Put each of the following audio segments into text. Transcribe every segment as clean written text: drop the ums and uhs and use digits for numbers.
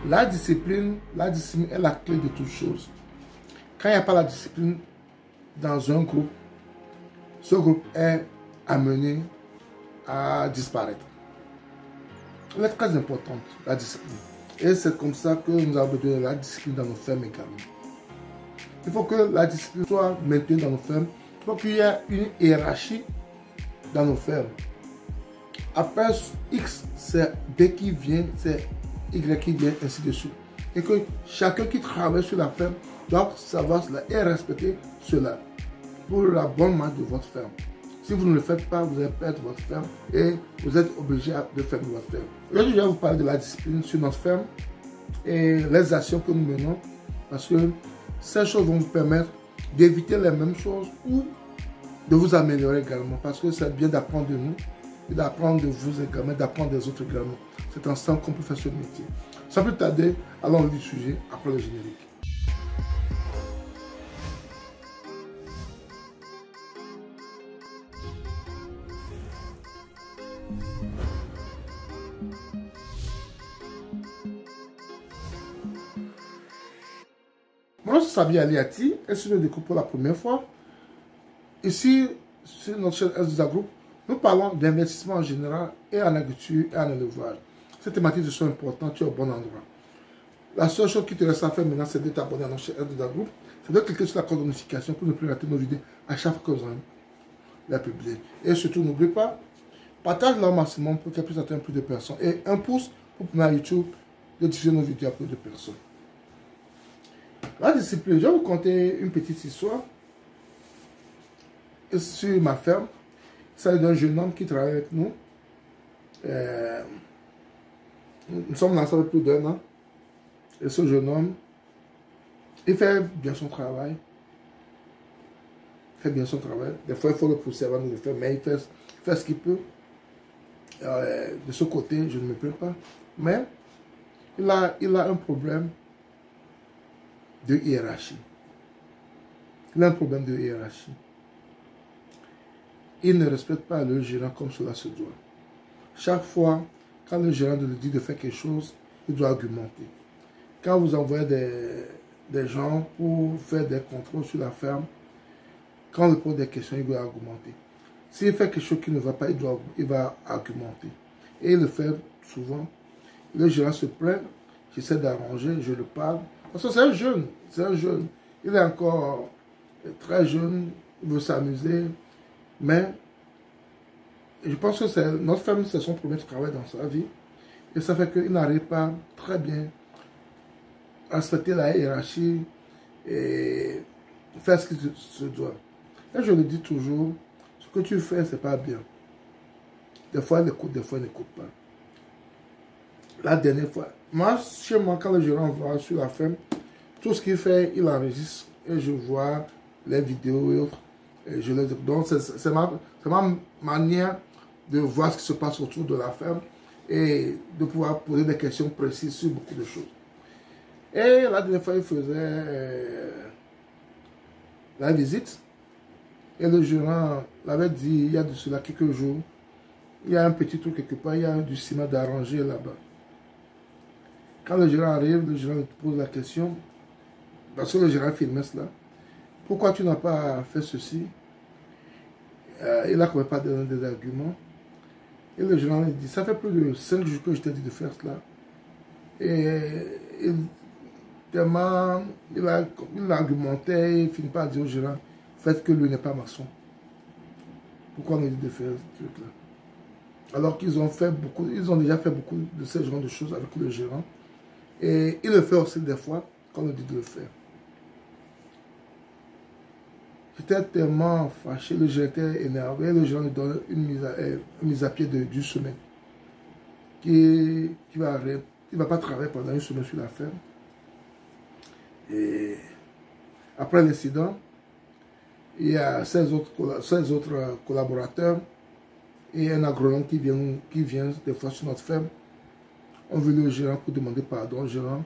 La discipline est la clé de toute chose. Quand il n'y a pas la discipline dans un groupe, ce groupe est amené à disparaître. Elle est très importante, la discipline. Et c'est comme ça que nous avons besoin de la discipline dans nos fermes également. Il faut que la discipline soit maintenue dans nos fermes. Il faut qu'il y ait une hiérarchie dans nos fermes. Après X, c'est B qui vient, c'est Y qui vient, ainsi de suite. Et que chacun qui travaille sur la ferme doit savoir cela et respecter cela pour la bonne marche de votre ferme. Si vous ne le faites pas, vous allez perdre votre ferme et vous êtes obligé de fermer votre ferme. Aujourd'hui, je vais vous parler de la discipline sur notre ferme et les actions que nous menons parce que ces choses vont vous permettre d'éviter les mêmes choses ou de vous améliorer également parce que c'est bien d'apprendre de nous et d'apprendre de vous également, d'apprendre des autres également. C'est ensemble qu'on peut faire ce métier. Sans plus tarder, allons au vif du sujet après le générique. Moi, je suis Sabi Aliati et si je découvre pour la première fois, ici, sur notre chaîne SDA Group, nous parlons d'investissement en général et en agriculture et en élevage. Ces thématiques sont importantes, tu es au bon endroit. La seule chose qui te reste à faire maintenant, c'est de t'abonner à notre chaîne SDA Group. C'est de cliquer sur la cloche de notification pour ne plus rater nos vidéos à chaque fois que vous les publiez. Et surtout, n'oublie pas, partage-la au maximum pour qu'elle puisse atteindre plus de personnes. Et un pouce pour permettre à YouTube de diffuser nos vidéos à plus de personnes. La discipline, je vais vous conter une petite histoire sur ma ferme. C'est d'un jeune homme qui travaille avec nous. Nous sommes ensemble plus d'un an. Et ce jeune homme, il fait bien son travail. Des fois, il faut le pousser avant de le faire, mais il fait ce qu'il peut. De ce côté, je ne me plains pas. Mais il a un problème de hiérarchie. Il a un problème de hiérarchie. Il ne respecte pas le gérant comme cela se doit. Chaque fois, quand le gérant lui dit de faire quelque chose, il doit argumenter. Quand vous envoyez des gens pour faire des contrôles sur la ferme, quand on lui pose des questions, il doit argumenter. S'il fait quelque chose qui ne va pas, il va argumenter. Et il le fait souvent. Le gérant se plaint, j'essaie d'arranger, je le parle. Parce que c'est un jeune. Il est encore très jeune, il veut s'amuser. Mais je pense que notre ferme, c'est son premier travail dans sa vie. Et ça fait qu'il n'arrive pas très bien à respecter la hiérarchie et faire ce qui se doit. Et je le dis toujours, ce que tu fais, c'est pas bien. Des fois, il écoute, des fois, il n'écoute pas. La dernière fois, moi, chez moi, quand le gérant va sur la ferme, tout ce qu'il fait, il enregistre et je vois les vidéos et autres. Et je les... Donc, c'est ma manière de voir ce qui se passe autour de la ferme et de pouvoir poser des questions précises sur beaucoup de choses. Et la dernière fois, il faisait la visite et le gérant l'avait dit il y a de cela quelques jours, il y a un petit truc quelque part, il y a du ciment d'arranger là-bas. Quand le gérant arrive, le gérant lui pose la question, parce que le gérant filmait cela. Pourquoi tu n'as pas fait ceci? Il n'a quand même pas donné des arguments. Et le gérant lui dit, ça fait plus de 5 jours que je t'ai dit de faire cela. Et il argumentait, il finit par dire au gérant, faites que lui n'est pas maçon. Pourquoi on a dit de faire ce truc-là? Alors qu'ils ont déjà fait beaucoup de ce genre de choses avec le gérant. Et il le fait aussi des fois, quand on lui dit de le faire. J'étais tellement fâché, le gérant était énervé, le gérant lui donne une mise à pied d'une semaine. Il ne va pas travailler pendant une semaine sur la ferme. Et après l'incident, il y a 16 autres collaborateurs et un agronome qui vient des fois sur notre ferme. On veut le gérant pour demander pardon au gérant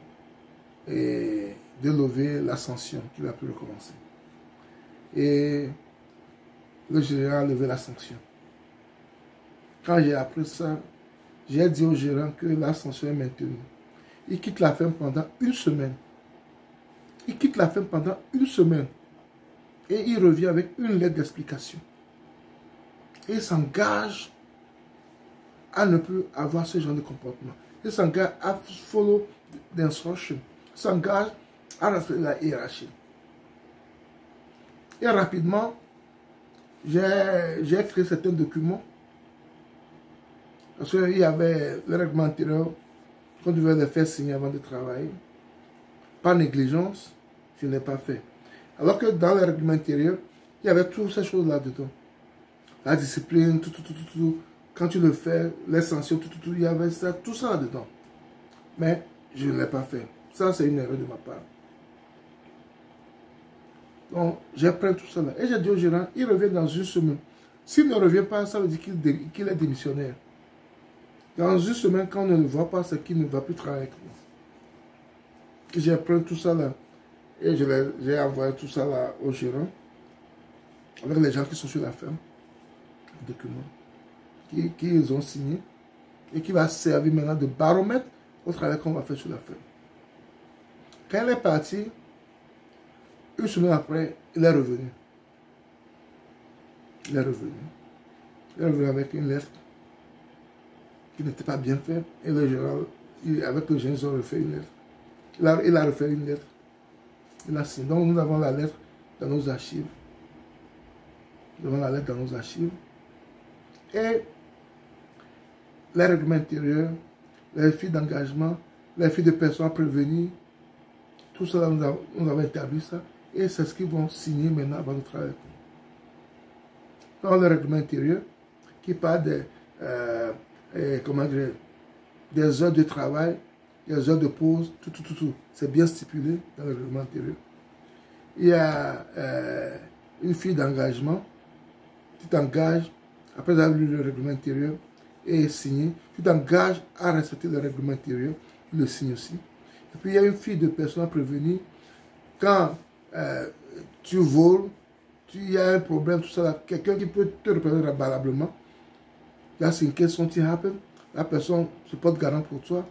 et de lever la sanction qu'il a pu recommencer. Et le gérant a levé la sanction. Quand j'ai appris ça, j'ai dit au gérant que la sanction est maintenue. il quitte la ferme pendant une semaine. Il quitte la ferme pendant une semaine. Et il revient avec une lettre d'explication. Et il s'engage à ne plus avoir ce genre de comportement. Il s'engage à follow the instruction. Il s'engage à respecter la hiérarchie. Et rapidement, j'ai créé certains documents. Parce qu'il y avait le règlement intérieur qu'on devait les faire signer avant de travailler. Par négligence, je n'ai pas fait. Alors que dans le règlement intérieur, il y avait toutes ces choses là-dedans. La discipline, tout. Quand tu le fais, les sanctions, tout, il y avait ça, tout ça là-dedans. Mais je ne l'ai pas fait. Ça, c'est une erreur de ma part. Donc, j'ai pris tout ça là. Et j'ai dit au gérant, il revient dans une semaine. S'il ne revient pas, ça veut dire qu'il est démissionnaire. Dans une semaine, quand on ne le voit pas, c'est qu'il ne va plus travailler avec moi. J'ai pris tout ça là. Et j'ai envoyé tout ça là au gérant. Avec les gens qui sont sur la ferme. Les documents. Qu'ils ont signé. Et qui va servir maintenant de baromètre au travail qu'on va faire sur la ferme. Quand elle est partie, une semaine après, il est revenu. Il est revenu avec une lettre qui n'était pas bien faite. Et le gérant, avec le gérant, ils ont refait une lettre. Il a refait une lettre. Il a signé. Donc nous avons la lettre dans nos archives. Nous avons la lettre dans nos archives. Et les règlements intérieurs, les fiches d'engagement, les fiches de personnes prévenues, tout cela, nous avons établi ça. Et c'est ce qu'ils vont signer maintenant avant de travailler. Dans le règlement intérieur, qui parle des heures de travail, des heures de pause, tout. C'est bien stipulé dans le règlement intérieur. Il y a une fiche d'engagement. Tu t'engages, après avoir lu le règlement intérieur et signé, tu t'engages à respecter le règlement intérieur, tu le signes aussi. Et puis il y a une fiche de personnes prévenues. Quand tu voles, il y a un problème, tout ça, quelqu'un qui peut te représenter valablement. Là, c'est une question qui happen. La personne se porte garant pour toi.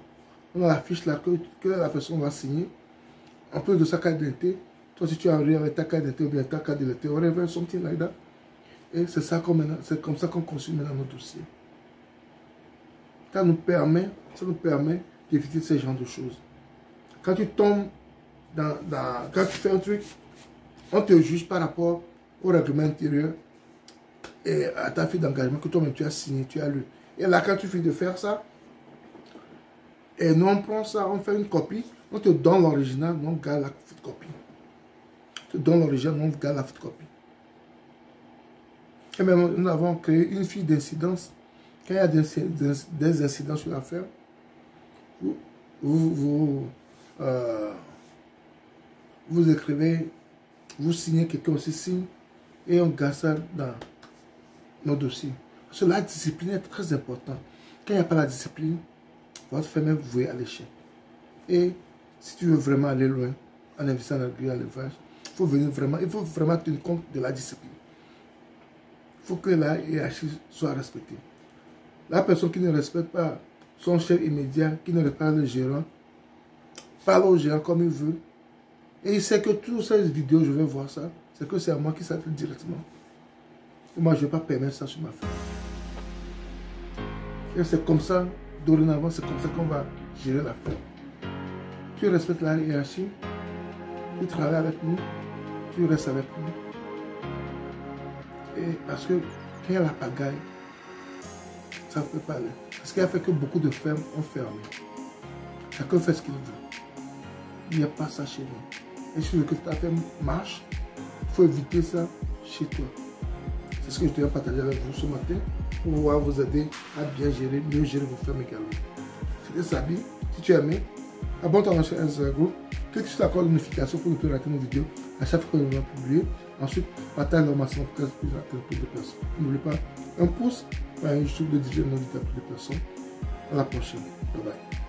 On a la fiche là que la personne va signer. En plus de sa carte d'identité, toi, si tu arrives avec ta carte d'identité ou bien ta carte d'identité, whatever, something like that. Et c'est comme ça qu'on construit maintenant nos dossiers. Ça nous permet d'éviter ce genre de choses. Quand tu tombes quand tu fais un truc, on te juge par rapport au règlement intérieur et à ta fiche d'engagement que toi-même tu as signé, tu as lu. Et là, quand tu finis de faire ça, et nous on prend ça, on fait une copie, on te donne l'original, nous on garde la photocopie. On te donne l'original, nous on garde la photocopie. Et même nous avons créé une fiche d'incidence. Quand il y a des incidents sur l'affaire, vous écrivez, vous signez, quelqu'un aussi signe, et on garde ça dans nos dossiers. Parce que la discipline est très importante. Quand il n'y a pas la discipline, votre famille vous voyez à l'échec. Et si tu veux vraiment aller loin, en investissant dans l'élevage, il faut vraiment tenir compte de la discipline. Il faut que la hiérarchie soit respectée. La personne qui ne respecte pas son chef immédiat, qui ne respecte pas le gérant, parle au gérant comme il veut. Et il sait que toutes ces vidéos, je vais voir ça. C'est que c'est à moi qui s'appelle directement. Et moi, je ne vais pas permettre ça sur ma femme. Et c'est comme ça, dorénavant, c'est comme ça qu'on va gérer l'affaire. Tu respectes la hiérarchie, tu travailles avec nous, tu restes avec nous. Et parce que quand il y a la pagaille, ça ne peut pas aller. Parce qu'il a fait que beaucoup de fermes ont fermé. Chacun fait ce qu'il veut. Il n'y a pas ça chez nous. Et si tu veux que ta ferme marche, il faut éviter ça chez toi. C'est ce que je dois partager avec vous ce matin pour pouvoir vous aider à bien gérer, mieux gérer vos fermes également. C'était Sabi. Si tu as aimé, abonne-toi à notre chaîne Instagram. Clique sur la cloche de notification pour ne plus rater nos vidéos à chaque fois que nous allons publier. Ensuite, partage le maximum pour plus de personnes. N'oubliez pas, un pouce pour un YouTube de DJ non à plus de personnes. À la prochaine. Bye bye.